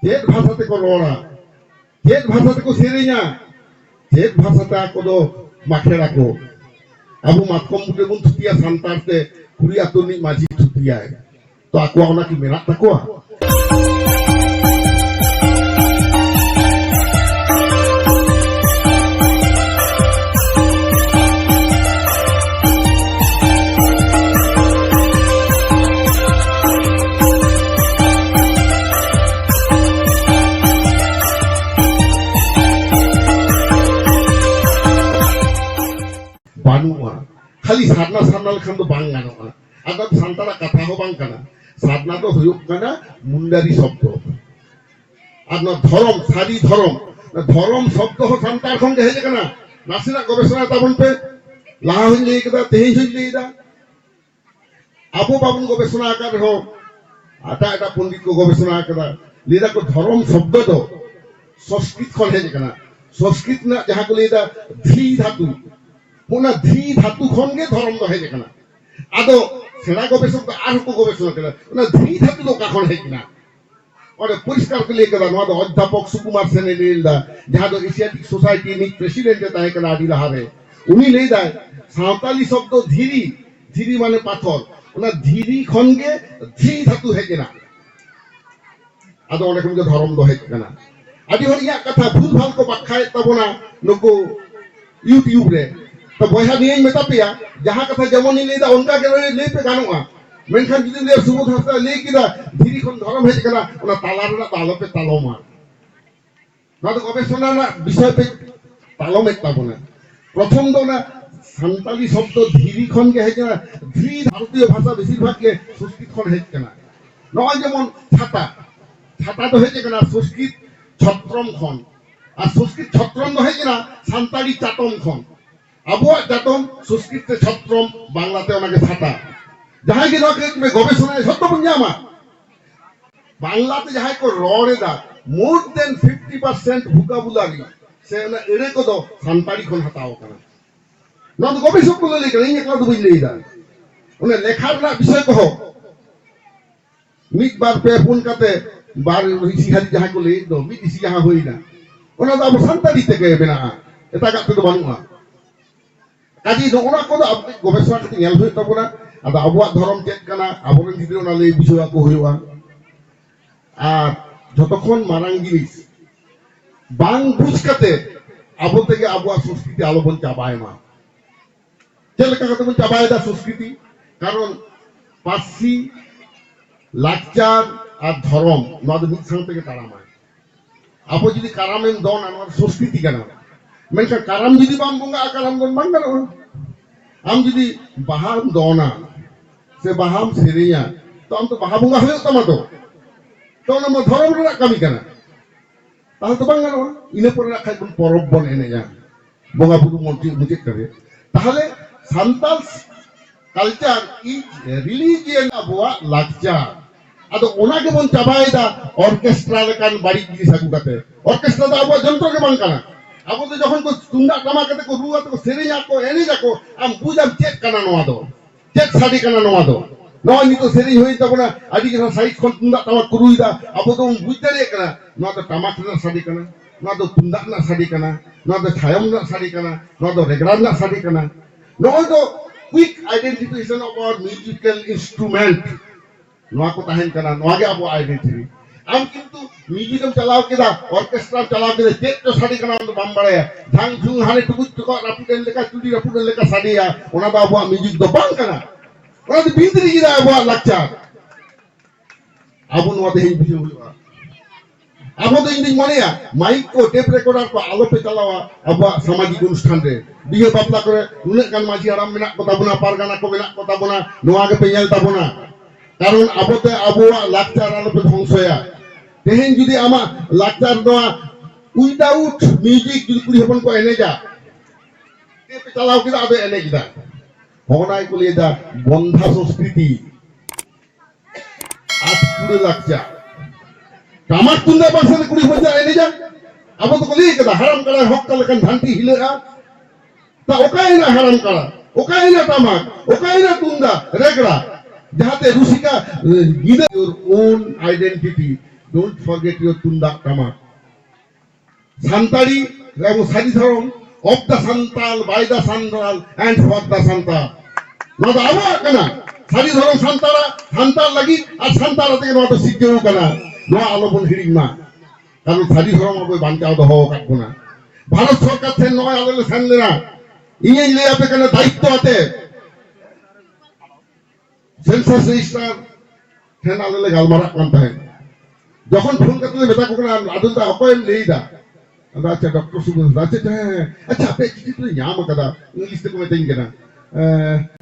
चेत भाषाते को रोड़ा चेत भाषाते को सेरे냐 चेत भाषाते ako do makhera ko abu matkom bude bun tutia santarte kuri atuni maji tutia to aku ona ki menak takwa खाली साधना साधना लेखान तो बांग गानोगा अगर सांतारा कथा हो बांग करना साधना तो हुयुक करना मुंडारी शब्द আর না ধরম সারি ধরম ধরম শব্দ হ সান্তার সঙ্গে হেজে কেনা নাসিনা গবেষণা তাবন পে লাহা হইলে কেদা তেহি হইলে ইদা আবু বাবুন গবেষণা আকার হ আটা এটা পণ্ডিত কো গবেষণা কেদা লিদা কো ধরম শব্দ তো সংস্কৃত খন হেজে কেনা সংস্কৃত না যাহা কো লিদা ধি ধাতু पुना धी धातु खनगे धरम दो हेजे कना आदो सेना गवेषक आर को गवेषणा केला ना धी धातु दो का खन हेजना और परिष्कार के लिए केला नवा अध्यापक सुकुमार सेन लेदा जहां दो एशियाटिक सोसाइटी नि प्रेसिडेंट ताय केला आदिला हारे उनी लेदा सावताली शब्द धीरी धीरी माने पाथर ओना धीरी खनगे धी धातु हेजना आदो ओने खनगे धरम दो हेजना आदि हरिया कथा भूल भाल को बाखाय तबना नको यूट्यूब रे तो बया नहीं मेता पेया जहां कथा जेमन नहीं लेदा उनका के ले पे गानुआ मेनखान जुदी ले सुबोध हस्ता ले किदा धीरी खन धरम हेज कना ओना ताला रे तालो पे तालोमा ना तो गवेषणा ना विषय पे तालोम एक ताबना प्रथम दो ना संताली शब्द धीरी खन के हेज ना धी भारतीय भाषा बेसिरभाग के संस्कृत खन हेज कना नय जेमन छाता छाता तो हेज कना संस्कृत छत्रम खन और संस्कृत छत्रम तो हेज ना संताली चाटम खन আবুয়া জাতম সংস্কৃতে ছত্রম বাংলাতে ওনাকে ছাতা যাহাই কি নকে তুমি গবেষণায় সত্য বুঝামা বাংলাতে যাহাই কো ররে দা মোর দেন 50% ভোকাবুলারি সে না এড়ে কো দো সান্তাড়ি কোন হাতাও কানা না তো গবেষক বলে লেখা এই একলা তো বুঝলেই দা ওনে লেখার না বিষয় কহ মিট বার পে ফোন কাতে বার সিহারি যাহাই কো লে দো মিট ইসি যাহা হই না ওনা তো আবু সান্তাড়ি থেকে বেনা এটা কাতে তো বানুয়া কাজী ওনা কোন আপনি গবেষণা করতে নেল হই তবনা আদা আবুয়া ধরম চেক কানা আবরেন ভিডিও না লই বিষয় কো হইওয়া আর যতক্ষণ মারাং জিনিস বাং বুঝকাতে আবু থেকে আবুয়া সংস্কৃতি আলোবন চাবায় মা যেলেকা কথা বল চাবায় দা সংস্কৃতি কারণ পার্সি লাকচার আর ধরম নদ মিশ্রণ থেকে তারামায় আবু যদি কারামেন দন আমার সংস্কৃতি কেন मेनका काराम जुदी बाम बुंगा काराम दोन बांगा रो हम जुदी बाहाम दोना से बाहाम सेरिया तो हम तो बाहा बुंगा होयो तो ना धरम रे कमी कना ताहले तो बांगा रो इने पर राखाय बन परब बन एने जा बुंगा बुदु मन्त्रि मुजे करे ताहले Santal culture is religion Abua लाकचार आदो ओना के बन चाबायदा ऑर्केस्ट्रा लेकान बाड़ी जिनिस आगु काते ऑर्केस्ट्रा दा अबुआ जंत्र के बांग कना अब तो जखन को तुंदा टमा कते को रुआ तो सेरिया को एनी जाको आम बुजाम चेक कना नवा दो चेक साडी कना नवा दो नवा नि तो सेरि होई तबना आदि के साइड खन तुंदा टमा कुरुइदा अब तो बुजते रे कना नवा तो टमाटर ना साडी कना नवा तो तुंदा ना साडी कना नवा तो छायम ना साडी कना नवा तो रेगरान ना साडी कना नवा तो quick identification of our musical instrument नवा को ताहेन कना नवा के अब आइडेंटिटी आम किंतु म्यूजिकम चलाओ केदा ऑर्केस्ट्रा चलाओ केदा चेक तो साडी कना तो बाम बड़े धांग झुंग हाने टुकुट टुको रापुडेन लेका चुडी रापुडेन लेका साडिया ओना बा अबुआ म्यूजिक दो बांग कना ओना तो बिंदरी गिदा अबुआ लाकचार आबु नवा दे हिं बिजु हुआ आबु तो इंदिन मानिया माइक को टेप रिकॉर्डर को आलो पे चलावा अबुआ सामाजिक अनुष्ठान रे बिहे बापला करे नुने कान माजी आराम मेना को ताबुना पारगाना को मेना को ताबुना नवा के पेयल ताबुना कारण आबोते अबुआ लाकचार आलो पे ध्वंसया तेहेन जुदी आमा लाकचार दोआ उइदाउट म्यूजिक जुदी कुड़ी हपन को एने जा ते पे चलाओ किदा आबे एने किदा होनाय को लेदा बंधा संस्कृति आज कुड़ी लाकचार कामार तुंदा पासे कुड़ी बजा एने जा अब तो को ले किदा हराम करा हक कलकन धांती हिलेगा ता ओकायना हराम करा ओकायना तामाक ओकायना तुंदा रेगड़ा जहाते रुसिका गिदा your own identity don't forget your tundak tamak. Santali এবং সারি ধরম of the Santal, by the Santal, and for the Santal. Nada awa kana সারি ধরম সান্তারা সান্তাল লাগি আর সান্তারা থেকে নয়তো শিখতেও kana নোয়া আলোপন হিড়িং না কারণ সারি ধরম হবে বাঞ্চাও দহ কাটবো না ভারত সরকার থেকে নয় আলোলে সানলে না ইংরেজ লে আপে কেন দায়িত্ব আছে সেন্সাস রেজিস্টার ফেন আলোলে গালমারা কান্তা হয় যখন ফোন করতে বেটা কোনা আদুলটা অকয়েম লেইদা আচ্ছা ডক্টর সুবোধ আচ্ছা হ্যাঁ আচ্ছা আপনি চিঠি তো ᱧᱟᱢ ᱠᱟᱫᱟ ইংলিশ তে কমে তেইন কেনা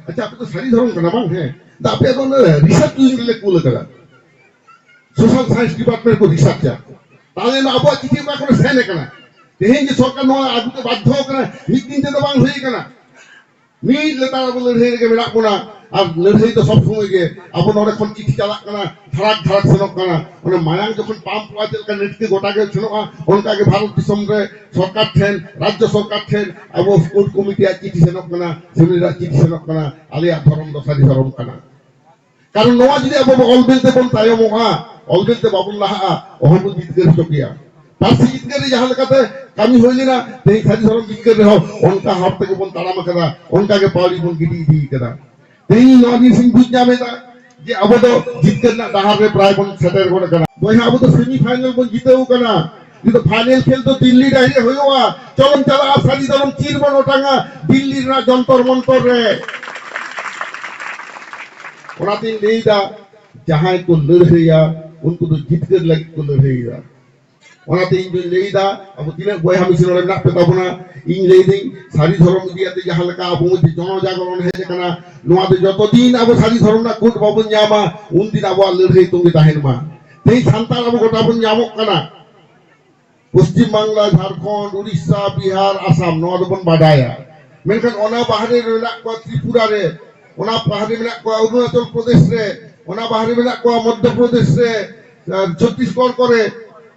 আচ্ছা আপনি তো সারি ধরম কেনা বাং হ্যাঁ তা আপনি এখন রিসার্চ লিখলে কুল করা সোশ্যাল সায়েন্স ডিপার্টমেন্ট কো রিসার্চার তাহলে না আবু চিঠি কা করে সেনে কেনা তেহেন যে সরকার নয় আগুতে বাধ্য কেনা মিট দিনতে তো বাং হই কেনা মিট লেতারা বলে রেহে গে মেলা কোনা আর লড়াই তো সব সময় গে আপন অনেকক্ষণ চিঠি চালাক কানা ধারাক ধারাক সেনক কানা মানে মায়াং যখন পাম্প পাওয়াতেল কা নেটকে গোটাকে সেনক অনকাগে ভারত দিশম রে সরকার ঠেন রাজ্য সরকার ঠেন আবো স্কুল কমিটি আর চিঠি সেনক কানা সেমিরা চিঠি সেনক কানা আলিয়া ধরম দসারি ধরম কানা কারণ নোয়া যদি আবো অলবেলতে বন তায়ো মোহা অলবেলতে বাবুল্লাহ অহম জিতগের চকিয়া পার্সি জিতগের যাহা লেকাতে কামি হইলি না তেই সারি ধরম জিতগের রে অনকা হাত থেকে বন তাড়াম কাদা অনকাগে পাওয়ারি বন গিটি দি কাদা তেই নদী সিং বুঝ যাবে না যে আবো তো জিতগের না দাহার রে প্রায় বন সেটের কোন কানা বইহা আবো তো সেমিফাইনাল বন জিতেও কানা কিন্তু ফাইনাল খেল তো দিল্লি ডাইরে হইওয়া চলন চালা সারি ধরম চিরবন ওটাঙ্গা দিল্লির না যন্তর মন্তর রে ওনাতিন লেইদা जहां को लड़ैया उनको तो जीत कर लग को लड़ैया ওনাতে ইন লেইদা আবু তিনে বই আমি ছিল না পেতাবনা ইন লেইদিং সারি ধর্ম দিয়াতে যাহা লেকা আবু মধ্যে জনজাগরণ হয়েছে কানা নোয়াতে যতদিন আবু সারি ধর্ম না কোট বাবন জামা উন দিন আবু লড়াই তুমি তাহেন মা তেই সান্তাল আবু গোটা বন জামক কানা পশ্চিম বাংলা ঝাড়খণ্ড উড়িষ্যা বিহার আসাম নোয়া বন বাডায়া মেনখান ওনা বাহারে মেলা কো ত্রিপুরা রে ওনা বাহারে মেলা কো অরুণাচল প্রদেশ রে ওনা বাহারে মেলা কো মধ্য প্রদেশ রে ছত্তিশগড় করে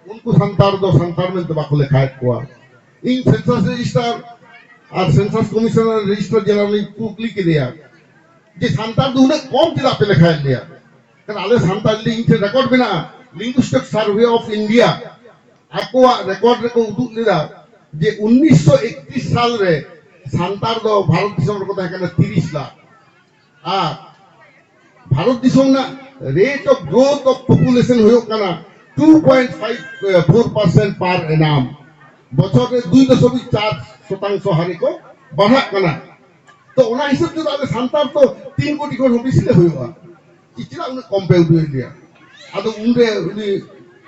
उनको संतार दो संतार में तबाकू लिखाए हुआ इन सेंसस रजिस्टर और सेंसस कमिश्नर रजिस्टर जनरल कुकली के दिया जे संतार दो उन्हें कौन जिला पे लिखाए लिया कारण आले संतार लिंक से रिकॉर्ड बिना लिंग्विस्टिक सर्वे ऑफ इंडिया आपको रिकॉर्ड रे को उदुक लिया जे 1931 साल रे संतार दो भारत दिसम रे को ताहे 30 लाख आ भारत दिसम ना rate of growth of population होयो काना 2.54% पर एनाम বছরে 2.4% হারে কো বাড়া কানা তো ওনা হিসাব তো তাহলে সান্তার তো 3 কোটি কোন বেশিলে হইবা ইচরা উনি কম্পেয়ার করে দিয়া আদো উনরে উনি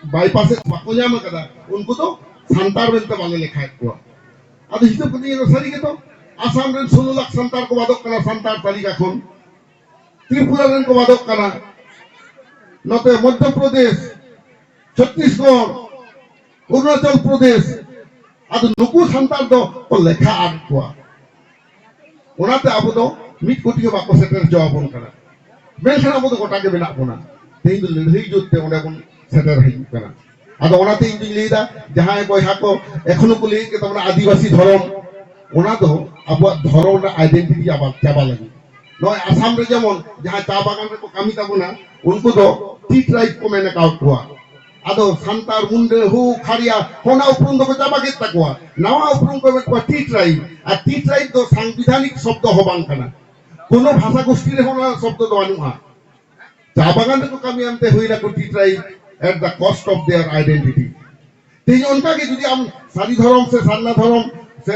বাইপাসে বাকোজাম কাদা উनको তো সান্তার বলতে বলে লেখা কো আদো হিসাব করে এর সারি কে তো আসাম রে 16 লাখ সান্তার কো বাদক কানা সান্তার তালিকা কোন ত্রিপুরা রে কো বাদক কানা নতে মধ্যপ্রদেশ ছত্তিশগড় অরুণাচল প্রদেশ আর নুকু সান্তাল দো লেখা আর কোয়া ওনাতে আবো দো মিট কোটি কে বাকো সেটের জবাবন কানা মেনখান আবো দো গোটা কে বেনা কোনা তেই দো লড়াই জুতে ওনা কোন সেটের হাই কানা আদো ওনাতে ইঞ্জিন লেইদা যাহাই বইহা কো এখনো কো লেই কে তোমরা আদিবাসী ধরম ওনা দো আবো ধরম না আইডেন্টিটি আবার চাবা লাগি নয় আসাম রে যেমন যাহা চা বাগান রে কো কামি তাবো না উनको দো টি ট্রাইব কো মেনে কাউট কোয়া আদো সান্তার মুন্ডে হু খাড়িয়া কোনা উপরুম দো চাবা কে তাকোয়া নাওয়া উপরুম কো মেকোয়া টি ট্রাইব আর টি ট্রাইব দো সাংবিধানিক শব্দ হবান কানা কোন ভাষা গোষ্ঠী রে কোন শব্দ দো আনুহা চা বাগান রে কো কামি আনতে হইরা কো টি tribe at the cost of their identity তেই উনকা কে যদি আম সারি ধরম সে সান্না ধরম সে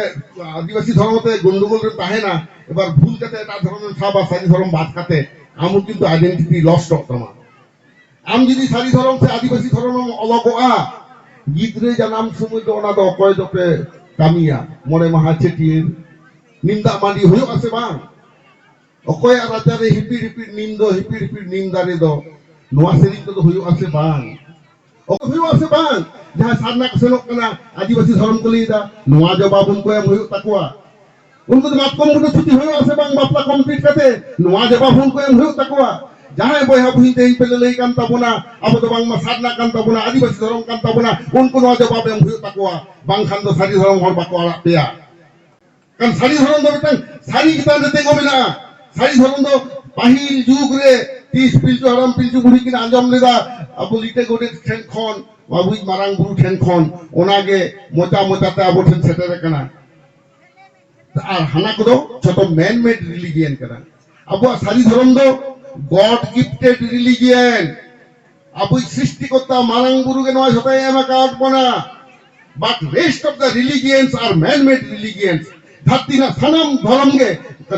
আদিবাসী ধর্মতে গন্ডগোল রে তাহে না এবার ভুল কাতে এটা ধরনের সাবা সারি ধরম বাদ কাতে আমু কিন্তু আইডেন্টিটি লস্ট হতমা আম যদি সারি ধরম সে আদিবাসী ধরম অলগোয়া গীতরে যা নাম সমুদ্র ওনা দো কয় দপে কামিয়া মনে মহা চেটির নিন্দা মানি হইও আছে বাং অকয় রাজারে হিপি হিপি নিন্দারে দো নোয়া সেরি তো হইও আছে বাং অক হইও আছে বাং যাহা সারনা কসনক কানা আদিবাসী ধরম কলিদা নোয়া জবাবন কয় হইও তাকোয়া उनको तो मात कम उनको छुट्टी होयो আছে বাং বাপলা কমপ্লিট কাতে নোয়া জবাবন কয় হইও তাকোয়া যাহাই বইহা বুইতে এই পেলে লই কান্তা বনা আবো তো বাংমা সাদনা কান্তা বনা আদিবাসী ধরম কান্তা বনা উनको নোয়া জবাব এম হইও তাকোয়া বাং খান তো সারি ধরম হর বাকোয়া পেয়া কারণ সারি ধরম দো বেটাং সারি কিতা তে গবে না সারি ধরম দো পাহিল যুগ রে tis pilju haram pilju buri kin anjom leda abo lite gode then khon babui marang buru then khon onage mocha te abo then setere kana আর হানা কোদো ছোট man made religion kana abo sari dharam do god gifted religion abo সৃষ্টিকর্তা marang buru ke noy hotai ema kaat bana but rest of the religions are man made religions धरती ना सनम धर्म के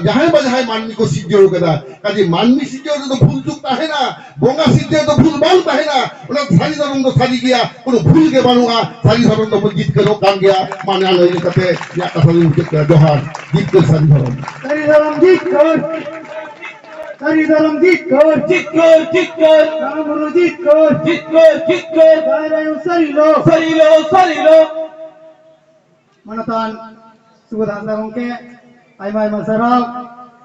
जहाँ बजाय मानवी को सिद्धियों के दा कभी मानवी सिद्धियों तो भूल चुकता है ना बोंगा सिद्धियों तो भूल बांधता है ना उन्हें सारी धर्म तो सारी किया उन्हें भूल के बनूंगा सारी धर्म तो जीत के लोग कान गया माने आने के कहते या कसाली उनके क्या जोहार जीत कर सारी धर्म जीत कर सारी धर्म जीत कर राम गुरु जीत कर सारी लो Manatan Subod HANSDA gongke, aima sarau.